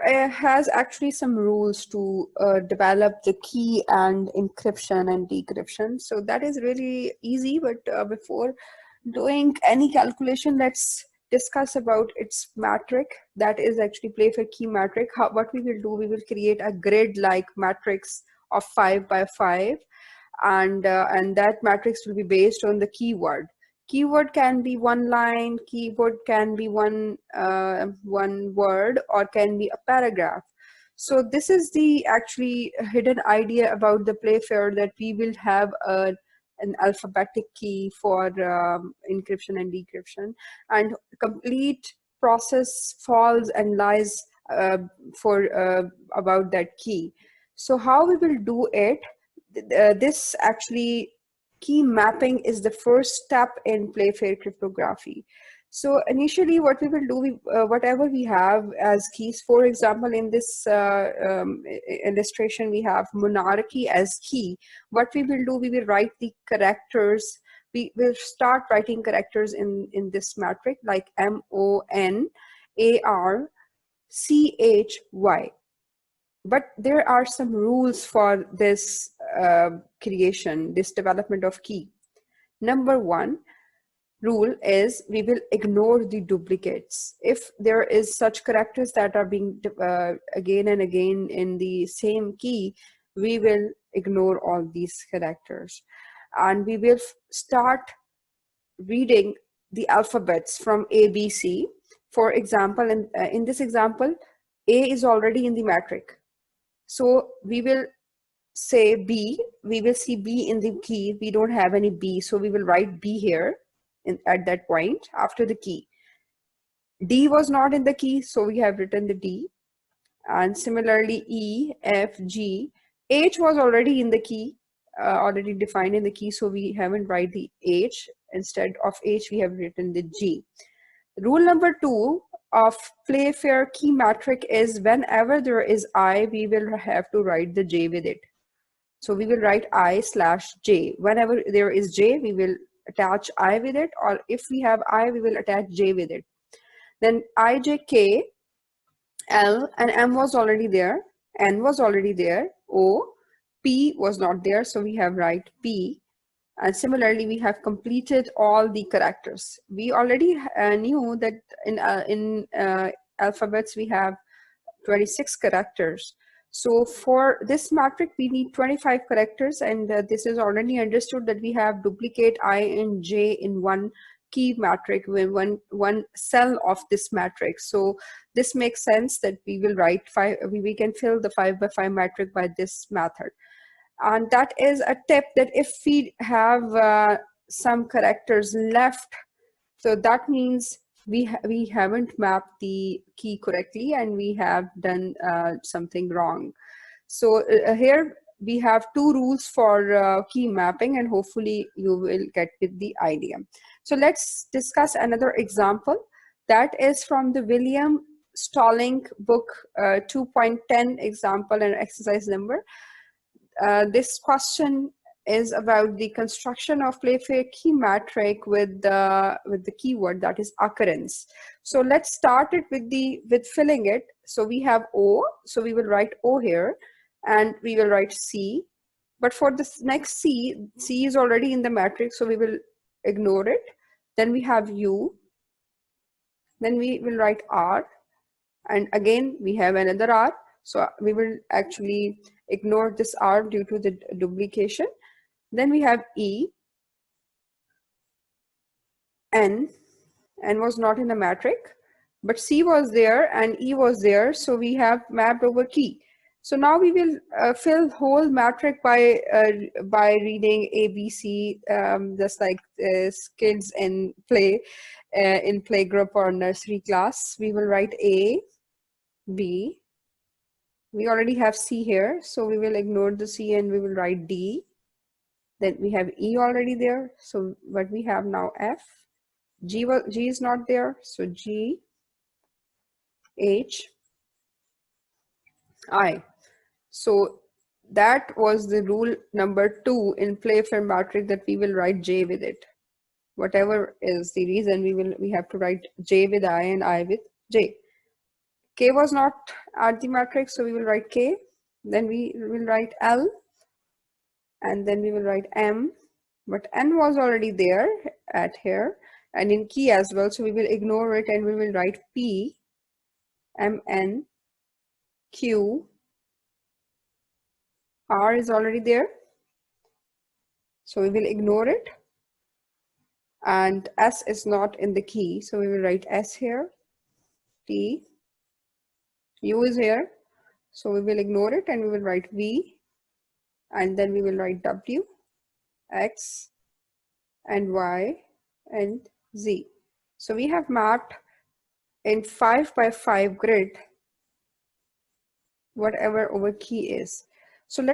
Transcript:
Playfair has actually some rules to develop the key and encryption and decryption. So that is really easy. But before doing any calculation, let's discuss about its metric. That is actually Playfair key metric. What we will do, we will create a grid-like matrix of 5 by 5, and that matrix will be based on the keyword. Keyword can be one line, keyword can be one word, or can be a paragraph. So this is the actually hidden idea about the Playfair, that we will have an alphabetic key for encryption and decryption, and complete process falls and lies for about that key. So how we will do it? This actually key mapping is the first step in Playfair cryptography. So initially what we will do, whatever we have as keys, for example, in this illustration, we have monarchy as key. What we will do, we will write the characters. We will start writing characters in this metric, like MONARCHY. But there are some rules for this creation, this development of key. Number one rule is we will ignore the duplicates. If there is such characters that are being again and again in the same key, we will ignore all these characters. And we will start reading the alphabets from A, B, C. For example, in this example, A is already in the metric. So we will say B, we will see B in the key. We don't have any B, so we will write B here at that point after the key. D was not in the key, so we have written the D. And similarly, E, F, G. H was already in the key, already defined in the key, so we haven't write the H. Instead of H, we have written the G. Rule number 2 of Playfair key metric is whenever there is I, we will have to write the J with it. So we will write I/J. Whenever there is J, we will attach I with it, or if we have I, we will attach J with it. Then I, J, K, L, and M was already there, N was already there, O, P was not there, so we have write P. And similarly, we have completed all the characters. We already knew that in alphabets, we have 26 characters. So for this metric, we need 25 characters, and this is already understood that we have duplicate I and J in one key metric, when one cell of this metric. So this makes sense that we will write we can fill the 5 by 5 metric by this method. And that is a tip, that if we have some characters left, so that means we haven't mapped the key correctly, and we have done something wrong. So here we have 2 rules for key mapping, and hopefully you will get with the idea. So let's discuss another example. That is from the William Stalling book 2.10 example and exercise number. This question is about the construction of Playfair key metric with the keyword that is occurrence. So let's start it with filling it. So we have O, so we will write O here, and we will write C. But for this next C is already in the matrix, so we will ignore it. Then we have U. Then we will write R, and again we have another R. So we will actually ignore this R due to the duplication. Then we have E, N was not in the metric, but C was there and E was there, so we have mapped over key. So now we will fill whole metric by reading A, B, C, just like kids in play group or nursery class. We will write A, B. We already have C here, so we will ignore the C and we will write D. Then we have E already there, so what we have now F. G is not there, so G, H, I. So that was the rule number 2 in Playfair metric, that we will write J with it. Whatever is the reason, we have to write J with I and I with J. K was not at the matrix, so we will write K. Then we will write L, and then we will write M. But N was already there at here, and in key as well, so we will ignore it and we will write P, M, N, Q. R is already there, so we will ignore it. And S is not in the key, so we will write S here, T. U is here, so we will ignore it and we will write V, and then we will write W, X, and Y, and Z. So we have mapped in 5x5 grid whatever our key is. So let's